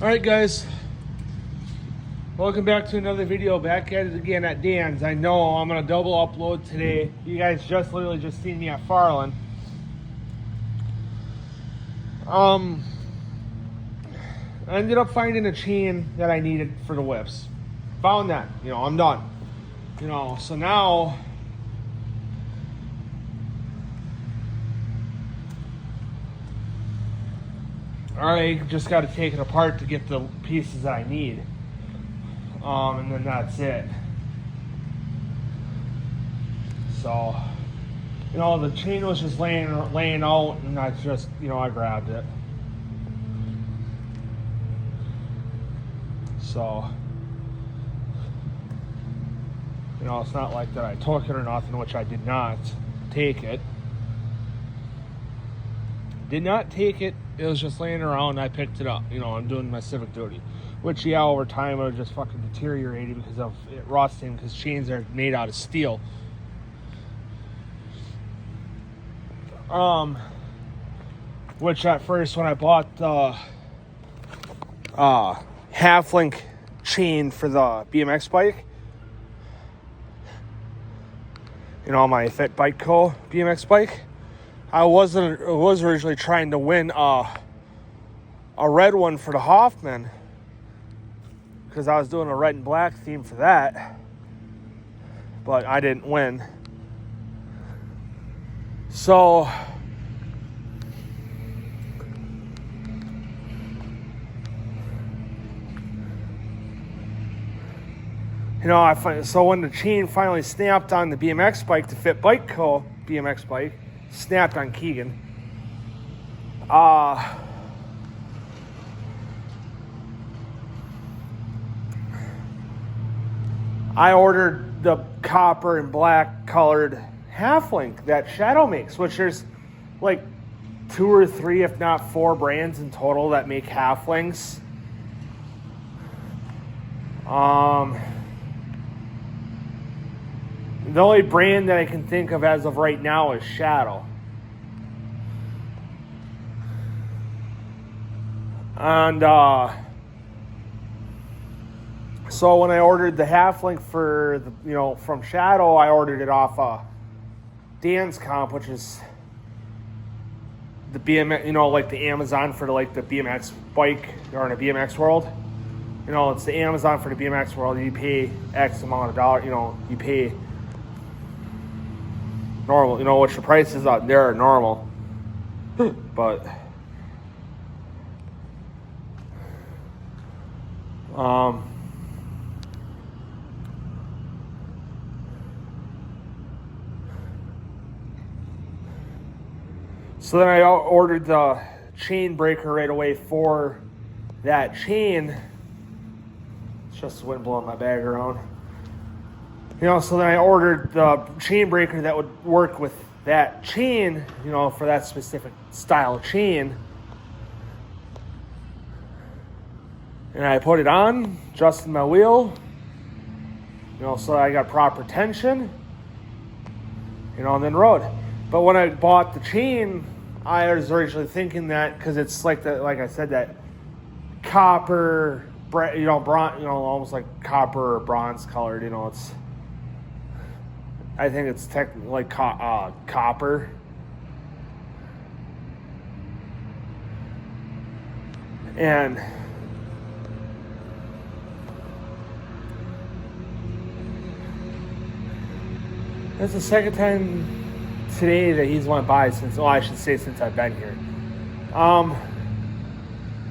Alright guys, welcome back to another video. Back at it again at Danz. I know I'm going to double upload today. You guys literally just seen me at Farland. I ended up finding a chain that I needed for the whips. Found that, I'm done. So now I just got to take it apart to get the pieces that I need. And then that's it. So, the chain was just laying out, and I just, I grabbed it. So, it's not like that I took it or nothing, which I did not take it. Did not take it. It was just laying around. I picked it up. I'm doing my civic duty. Which, yeah, over time it would just fucking deteriorated because of it rusting, because chains are made out of steel. Which at first when I bought the half-link chain for the BMX bike, my Fit Bike Co. BMX bike, I was originally trying to win a red one for the Hoffman, because I was doing a red and black theme for that, but I didn't win. So so when the chain finally snapped on the BMX bike, the Fit Bike Co. BMX bike, snapped on Keegan. I ordered the copper and black colored half-link that Shadow makes, which there's like 2 or 3, if not 4 brands in total that make half-links. The only brand that I can think of as of right now is Shadow. And so when I ordered the half-link for the, from Shadow, I ordered it off Danz Comp, which is the BMX, like the Amazon for the BMX bike, or in a BMX world. It's the Amazon for the BMX world. You pay X amount of dollars, you pay normal, which the prices out there are normal. But so then I ordered the chain breaker right away for that chain. It's just the wind blowing my bag around. So then I ordered the chain breaker that would work with that chain, for that specific style of chain. And I put it on, adjusted my wheel, so I got proper tension, and then rode. But when I bought the chain, I was originally thinking that, because it's like I said, that copper, bronze, almost like copper or bronze colored, it's, I think it's technically like copper. And that's the second time today that he's went by since I've been here.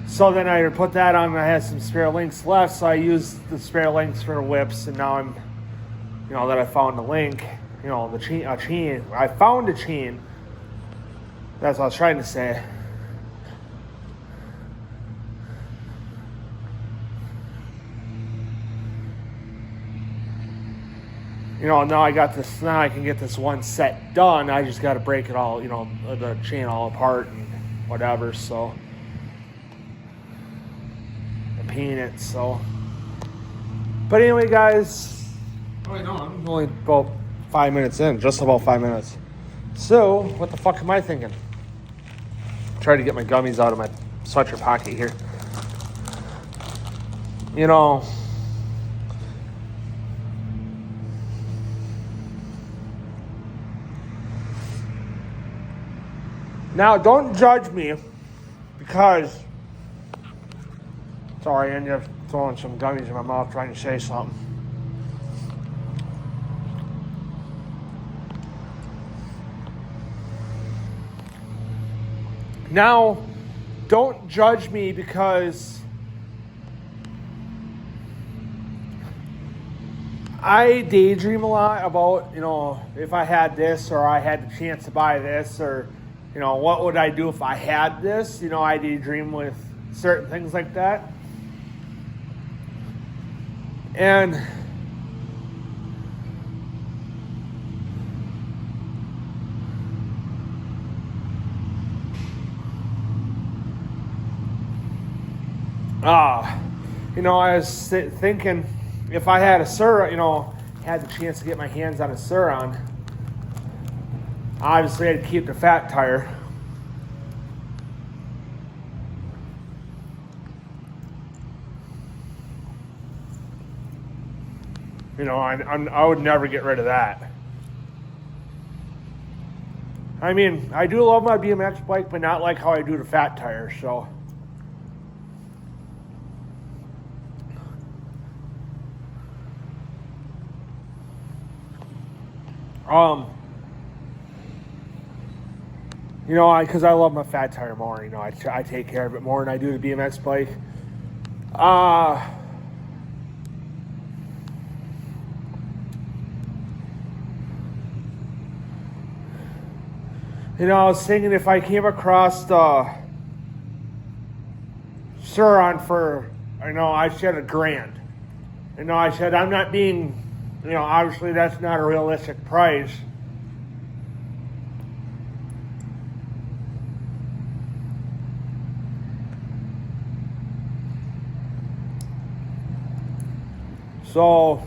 So then I put that on, and I had some spare links left, so I used the spare links for the whips, and now I'm, that I found the link, the chain. I found a chain. That's what I was trying to say. Now I got this. Now I can get this one set done. I just got to break it all, the chain all apart and whatever. So, and paint it. So, but anyway, guys. Oh, wait, no, I'm only about 5 minutes in, just about 5 minutes. So, what the fuck am I thinking? Try to get my gummies out of my sweatshirt pocket here. you know, now don't judge me because, sorry, I ended up throwing some gummies in my mouth trying to say something. Now, don't judge me because I daydream a lot about, you know, if I had this or I had the chance to buy this or, you know, what would I do if I had this? You know, I daydream with certain things like that. And you know, I was thinking if I had a Sur, you know, had the chance to get my hands on a Suron, obviously I'd keep the fat tire. You know, I would never get rid of that. I mean, I do love my BMX bike, but not like how I do the fat tire, so. You know, because I love my fat tire more, you know, I take care of it more than I do the BMX bike. You know, I was thinking if I came across the Suron for, you know, I said $1,000. You know, I said I'm not being, you know, obviously that's not a realistic price. So,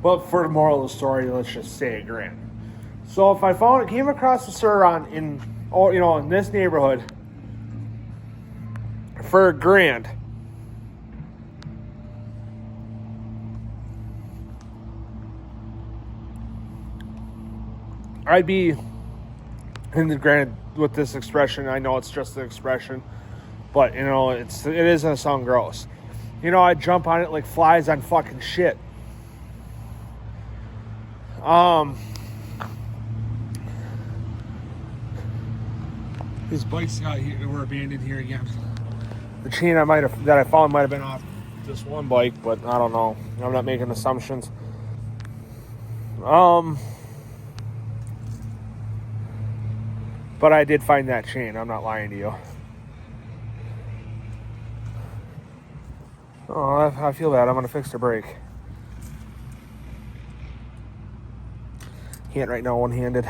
but for the moral of the story, let's just say $1,000. So if I came across the Suron in, you know, in this neighborhood for $1,000, I'd be, and granted, with this expression, I know it's just an expression, but you know, it is gonna sound gross. You know, I'd jump on it like flies on fucking shit. These bikes were abandoned here again. The chain that I found might have been off this one bike, but I don't know. I'm not making assumptions. But I did find that chain. I'm not lying to you. Oh, I feel bad. I'm gonna fix the brake. Can't right now, one-handed.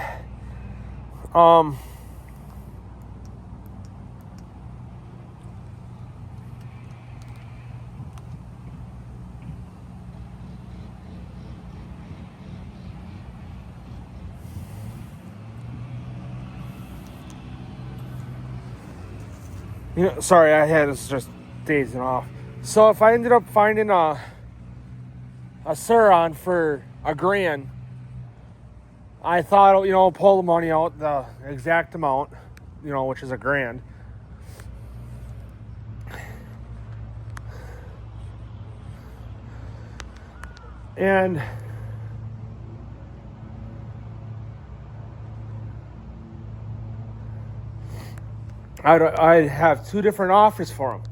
You know, sorry, I had this just dazing off. So if I ended up finding a Suron for $1,000, I thought, you know, pull the money out, the exact amount, you know, which is $1,000. And I'd have two different offers for him.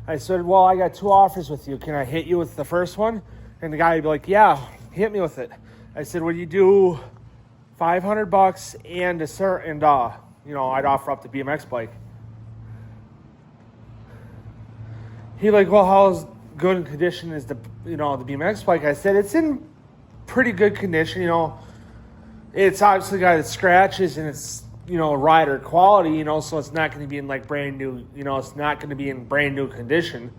I said, well, I got two offers with you. Can I hit you with the first one? And the guy would be like, yeah, hit me with it. I said, would you do $500 and you know, I'd offer up the BMX bike. He like, well, how good in condition is the BMX bike? I said, it's in pretty good condition. You know, it's obviously got its scratches and it's, you know, rider quality, you know, so it's not going to be in like brand new, you know, it's not going to be in brand new condition.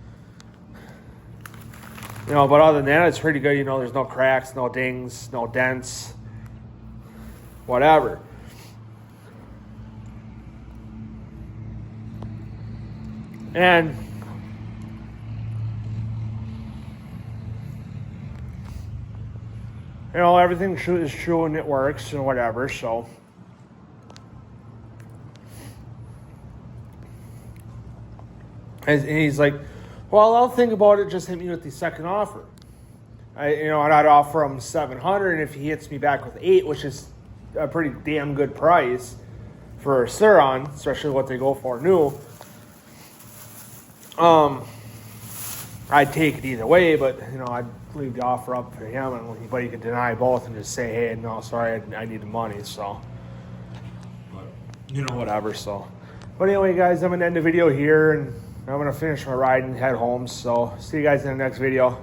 You know, but other than that, it's pretty good. You know, there's no cracks, no dings, no dents, whatever. And you know, everything is true and it works and whatever, so. And he's like, well, I'll think about it, just hit me with the second offer. And I'd offer him $700, and if he hits me back with $800, which is a pretty damn good price for a Sur-Ron, especially what they go for new, I'd take it either way, but, I'd leave the offer up for him, but he could deny both and just say, hey, no, sorry, I need the money, so. But, whatever, so. But anyway, guys, I'm going to end the video here, and I'm going to finish my ride and head home, so see you guys in the next video.